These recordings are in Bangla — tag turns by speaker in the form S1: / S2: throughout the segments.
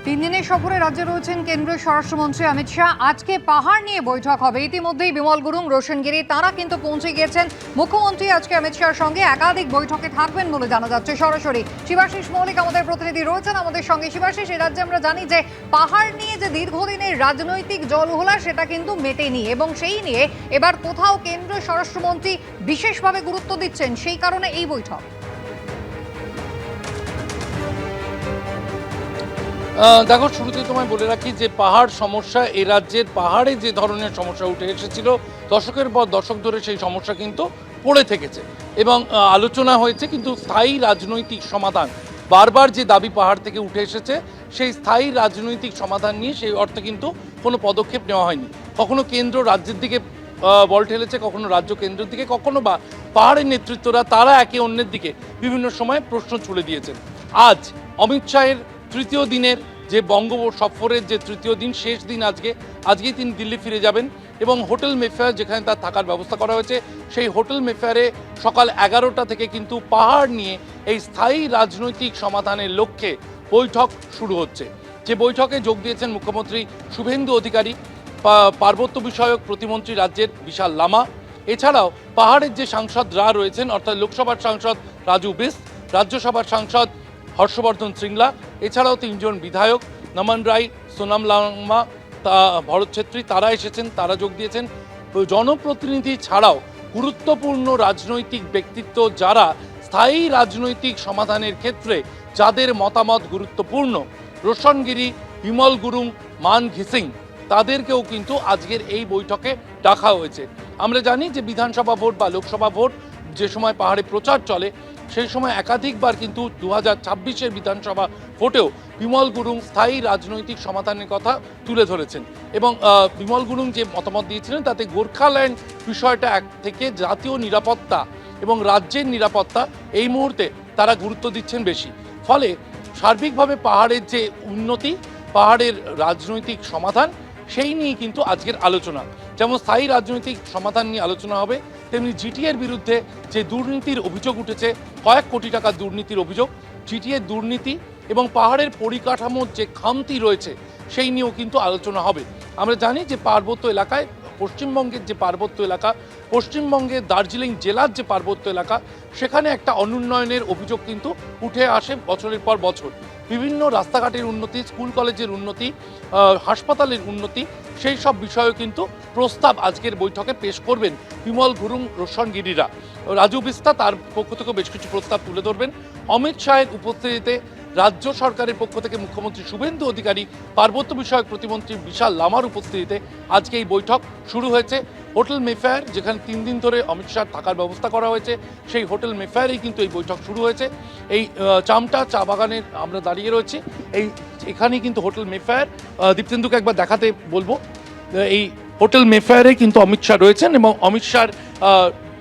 S1: তিন দিনের সফরে রাজ্যে রয়েছেন কেন্দ্রীয় স্বরাষ্ট্রমন্ত্রী অমিত শাহ। আজকে পাহাড় নিয়ে বৈঠক হবে। ইতিমধ্যেই বিমল গুরুং, রোশন গিরি তারা কিন্তু পৌঁছে গিয়েছেন। মুখ্যমন্ত্রী আজকে অমিত শাহর সঙ্গে একাধিক বৈঠকে থাকবেন বলে জানা যাচ্ছে। সরাসরি শিবাশিস মৌলিক আমাদের প্রতিনিধি রয়েছেন আমাদের সঙ্গে। শিবাশিস, এই রাজ্যে আমরা জানি যে পাহাড় নিয়ে যে দীর্ঘদিনের রাজনৈতিক জলঘোলা সেটা কিন্তু মেটেনি, এবং সেই নিয়ে এবার কোথাও কেন্দ্রীয় স্বরাষ্ট্রমন্ত্রী বিশেষভাবে গুরুত্ব দিচ্ছেন, সেই কারণে এই বৈঠক।
S2: দেখো, শুরুতে তোমায় বলে রাখি যে পাহাড় সমস্যা, এ রাজ্যের পাহাড়ে যে ধরনের সমস্যা উঠে এসেছিল দশকের পর দশক ধরে, সেই সমস্যা কিন্তু পড়ে থেকেছে এবং আলোচনা হয়েছে, কিন্তু স্থায়ী রাজনৈতিক সমাধান, বারবার যে দাবি পাহাড় থেকে উঠে এসেছে সেই স্থায়ী রাজনৈতিক সমাধান নিয়ে সেই অর্থে কিন্তু কোনো পদক্ষেপ নেওয়া হয়নি। কখনো কেন্দ্র রাজ্যের দিকে বল ঠেলেছে, কখনো রাজ্য কেন্দ্রের দিকে, কখনো বা পাহাড়ের নেতৃত্বরা তারা একে অন্যের দিকে বিভিন্ন সময় প্রশ্ন ছুড়ে দিয়েছেন। আজ অমিত শাহের তৃতীয় দিনের যে বঙ্গ সফরের যে তৃতীয় দিন, শেষ দিন আজকেই তিনি দিল্লি ফিরে যাবেন এবং হোটেল মেফেয়ার, যেখানে তার থাকার ব্যবস্থা করা হয়েছে, সেই হোটেল মেফেয়ারে সকাল 11টা থেকে কিন্তু পাহাড় নিয়ে এই স্থায়ী রাজনৈতিক সমাধানের লক্ষ্যে বৈঠক শুরু হচ্ছে। যে বৈঠকে যোগ দিয়েছেন মুখ্যমন্ত্রী শুভেন্দু অধিকারী, পার্বত্য বিষয়ক প্রতিমন্ত্রী রাজ্যের বিশাল লামা, এছাড়াও পাহাড়ের যে সাংসদরা রয়েছেন, অর্থাৎ লোকসভার সাংসদ রাজু বিস্ট, রাজ্যসভার সাংসদ হর্ষবর্ধন শ্রিংলা, এছাড়াও 3জন বিধায়ক নমন রায়, সোনাম লাংমা, ভরত ছেত্রী, তারা এসেছেন, তারা যোগ দিয়েছেন। জনপ্রতিনিধি ছাড়াও গুরুত্বপূর্ণ রাজনৈতিক ব্যক্তিত্ব, যারা স্থায়ী রাজনৈতিক সমাধানের ক্ষেত্রে যাদের মতামত গুরুত্বপূর্ণ, রোশন গিরি, বিমল গুরুং, মান ঘিসিং, তাদেরকেও কিন্তু আজকের এই বৈঠকে ডাকা হয়েছে। আমরা জানি যে বিধানসভা ভোট বা লোকসভা ভোট যে সময় পাহাড়ে প্রচার চলে, সেই সময় একাধিকবার কিন্তু 2026-এর বিধানসভা ভোটেও বিমল গুরুং স্থায়ী রাজনৈতিক সমাধানের কথা তুলে ধরেছেন এবং বিমল গুরুং যে মতামত দিয়েছিলেন তাতে গোর্খাল্যান্ড বিষয়টা এক থেকে জাতীয় নিরাপত্তা এবং রাজ্যের নিরাপত্তা এই মুহূর্তে তারা গুরুত্ব দিচ্ছেন বেশি। ফলে সার্বিকভাবে পাহাড়ের যে উন্নতি, পাহাড়ের রাজনৈতিক সমাধান, সেই নিয়ে কিন্তু আজকের আলোচনা। যেমন স্থায়ী রাজনৈতিক সমাধান নিয়ে আলোচনা হবে, তেমনি জিটিএর বিরুদ্ধে যে দুর্নীতির অভিযোগ উঠেছে, কয়েক কোটি টাকার দুর্নীতির অভিযোগ, জিটিএর দুর্নীতি এবং পাহাড়ের পরিকাঠামোর যে খামতি রয়েছে সেই নিয়েও কিন্তু আলোচনা হবে। আমরা জানি যে পার্বত্য এলাকায়, পশ্চিমবঙ্গের যে পার্বত্য এলাকা, পশ্চিমবঙ্গের দার্জিলিং জেলার যে পার্বত্য এলাকা, সেখানে একটা অনুন্নয়নের অভিযোগ কিন্তু উঠে আসে বছরের পর বছর। বিভিন্ন রাস্তাঘাটের উন্নতি, স্কুল কলেজের উন্নতি, হাসপাতালের উন্নতি, সেই সব বিষয়েও কিন্তু প্রস্তাব আজকের বৈঠকে পেশ করবেন বিমল গুরুং, রোশন গিরিরা। রাজু বিস্তা তার পক্ষ থেকে বেশ কিছু প্রস্তাব তুলে ধরবেন। অমিত শাহের উপস্থিতিতে রাজ্য সরকারের পক্ষ থেকে মুখ্যমন্ত্রী শুভেন্দু অধিকারী, পার্বত্য বিষয়ক প্রতিমন্ত্রী বিশাল লামার উপস্থিতিতে আজকে এই বৈঠক শুরু হয়েছে। হোটেল মেফেয়ার, যেখানে 3 দিন ধরে অমিত শাহ থাকার ব্যবস্থা করা হয়েছে, সেই হোটেল মেফেয়ারেই কিন্তু এই বৈঠক শুরু হয়েছে। এই চামটা চা বাগানের আমরা দাঁড়িয়ে রয়েছি, এখানেই কিন্তু হোটেল মেফেয়ার। দীপ্তেন্দুকে একবার দেখাতে বলবো। এই হোটেল মেফেয়ারে কিন্তু অমিত শাহ রয়েছেন এবং অমিত শাহর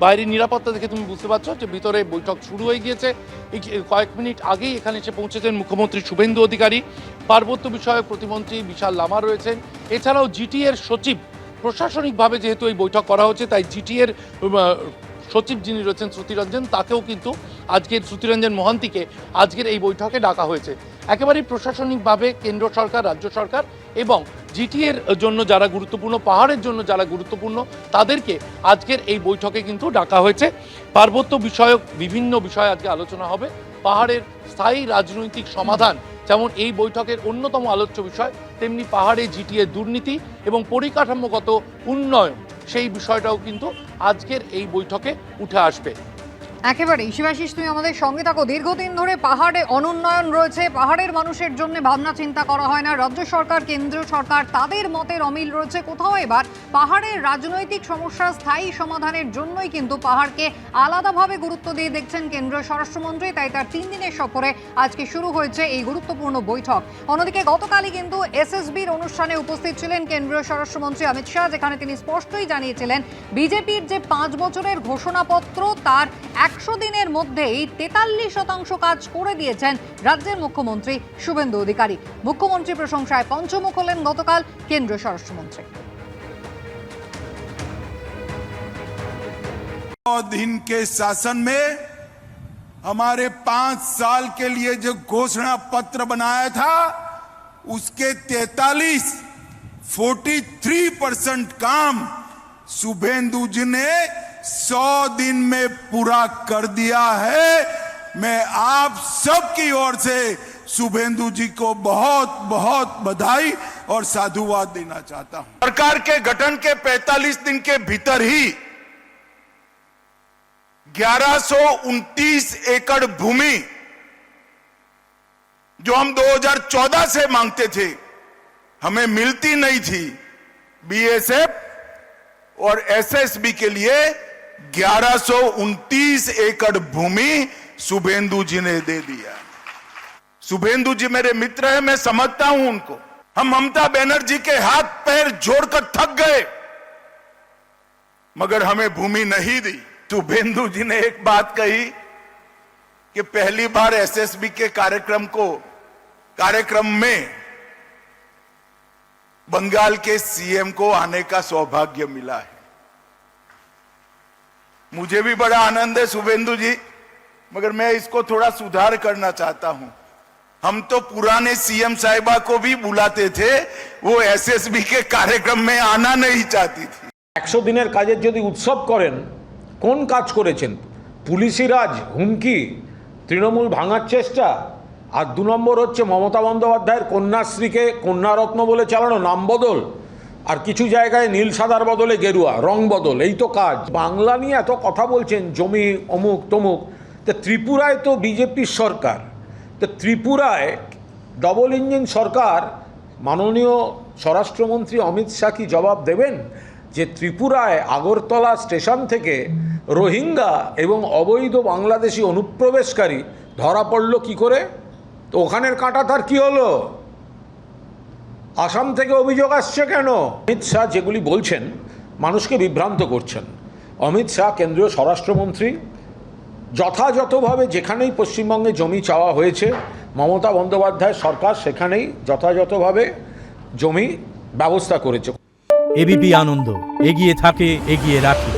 S2: বাইরের নিরাপত্তা দেখে তুমি বুঝতে পারছো যে ভিতরে বৈঠক শুরু হয়ে গিয়েছে। এই কয়েক মিনিট আগেই এখানে এসে পৌঁছেছেন মুখ্যমন্ত্রী শুভেন্দু অধিকারী, পার্বত্য বিষয়ক প্রতিমন্ত্রী বিশাল লামা রয়েছেন, এছাড়াও জিটিএর সচিব। প্রশাসনিকভাবে যেহেতু এই বৈঠক করা হচ্ছে, তাই জিটিএর সচিব যিনি রয়েছেন শ্রুতিরঞ্জন, তাকেও কিন্তু আজকের শ্রুতিরঞ্জন মোহান্তিকে আজকের এই বৈঠকে ডাকা হয়েছে। একেবারেই প্রশাসনিকভাবে কেন্দ্র সরকার, রাজ্য সরকার এবং জিটিএর জন্য যারা গুরুত্বপূর্ণ, পাহাড়ের জন্য যারা গুরুত্বপূর্ণ, তাদেরকে আজকের এই বৈঠকে কিন্তু ডাকা হয়েছে। পার্বত্য বিষয়ক বিভিন্ন বিষয়ে আজকে আলোচনা হবে। পাহাড়ের স্থায়ী রাজনৈতিক সমাধান যেমন এই বৈঠকের অন্যতম আলোচ্য বিষয়, তেমনি পাহাড়ে জিটিএর দুর্নীতি এবং পরিকাঠামোগত উন্নয়ন, সেই বিষয়টাও কিন্তু আজকের এই বৈঠকে উঠে আসবে।
S1: একেবারেই শিবাশিস, তুমি আমাদের সঙ্গে থাকো। দীর্ঘদিন ধরে পাহাড়ে অনুন্নয়ন রয়েছে, পাহাড়ের মানুষের জন্য ভাবনা চিন্তা করা হয় না। রাজ্য সরকার, কেন্দ্রীয় সরকার, তাদের মতের অমিল রয়েছে। কোথাও এবার পাহাড়ের রাজনৈতিক সমস্যার স্থায়ী সমাধানের জন্যই কিন্তু পাহাড়কে আলাদাভাবে গুরুত্ব দিয়ে দেখছেন কেন্দ্রীয় স্বরাষ্ট্রমন্ত্রী। তাই তার 3 দিনের সফরে আজকে শুরু হয়েছে এই গুরুত্বপূর্ণ বৈঠক। অন্যদিকে গতকালই কিন্তু এসএসবির অনুষ্ঠানে উপস্থিত ছিলেন কেন্দ্রীয় স্বরাষ্ট্রমন্ত্রী অমিত শাহ, যেখানে তিনি স্পষ্টই জানিয়েছিলেন বিজেপির যে 5 বছরের ঘোষণাপত্র, তার 100 দিনের মধ্যেই 43% কাজ করে দিয়েছেন রাজ্যের মুখ্যমন্ত্রী শুভেন্দু অধিকারী। মুখ্যমন্ত্রী প্রশংসায় পঞ্চমুখ হলেন গতকাল কেন্দ্রীয় স্বরাষ্ট্রমন্ত্রী।
S3: दिन के शासन में हमारे 5 साल के लिए जो घोषणा पत्र बनाया था, उसके 43% काम शुभेंदु जी ने 100 दिन में पूरा कर दिया है। मैं आप सबकी ओर से शुभेंदु जी को बहुत बहुत बधाई और साधुवाद देना चाहता हूं। सरकार के गठन के 45 दिन के भीतर ही 1129 एकड़ भूमि जो हम 2014 से मांगते थे, हमें मिलती नहीं थी, बीएसएफ और एसएसबी के लिए 1129 एकड़ भूमि शुभेंदु जी ने दे दिया। शुभेंदु जी मेरे मित्र हैं, मैं समझता हूं उनको। हम ममता बनर्जी के हाथ पैर जोड़कर थक गए, मगर हमें भूमि नहीं दी। शुभेंदु जी ने एक बात कही कि पहली बार एसएसबी के कार्यक्रम में बंगाल के सीएम को आने का सौभाग्य मिला है। मुझे भी बड़ा आनंद है शुभेंदु जी, मगर मैं इसको थोड़ा सुधार करना चाहता हूं। हम तो पुराने सीएम साहिबा को भी बुलाते थे, वो एसएसबी के कार्यक्रम में आना नहीं चाहती थी।
S4: 100 দিনের কাজের যদি উৎসব করেন, কোন কাজ করেছেন? পুলিশি রাজ, হুমকি, তৃণমূল ভাঙার চেষ্টা, আর 2 নম্বর হচ্ছে মমতা বন্দ্যোপাধ্যায়ের কন্যাশ্রীকে কন্যারত্ন বলে চালানো, নাম বদল, আর কিছু জায়গায় নীল সাদার বদলে গেরুয়া রং বদল। এই তো কাজ। বাংলা নিয়ে এত কথা বলছেন, জমি অমুক তমুক। তো ত্রিপুরায় তো বিজেপির সরকার, তো ত্রিপুরায় ডবল ইঞ্জিন সরকার। মাননীয় স্বরাষ্ট্রমন্ত্রী অমিত শাহ কি জবাব দেবেন যে ত্রিপুরায় আগরতলা স্টেশন থেকে রোহিঙ্গা এবং অবৈধ বাংলাদেশি অনুপ্রবেশকারী ধরা পড়ল কি করে? তো ওখানের কাঁটাতার কি হলো? আসাম থেকে অভিযোগ আসছে কেন? অমিত শাহ যেগুলি বলছেন মানুষকে বিভ্রান্ত করছেন। অমিত শাহ কেন্দ্রীয় স্বরাষ্ট্রমন্ত্রী, যথাযথভাবে যেখানেই পশ্চিমবঙ্গে জমি চাওয়া হয়েছে মমতা বন্দ্যোপাধ্যায়ের সরকার সেখানেই যথাযথভাবে জমি ব্যবস্থা করেছে।
S5: এবিপি আনন্দ এগিয়ে থাকে, এগিয়ে রাখে।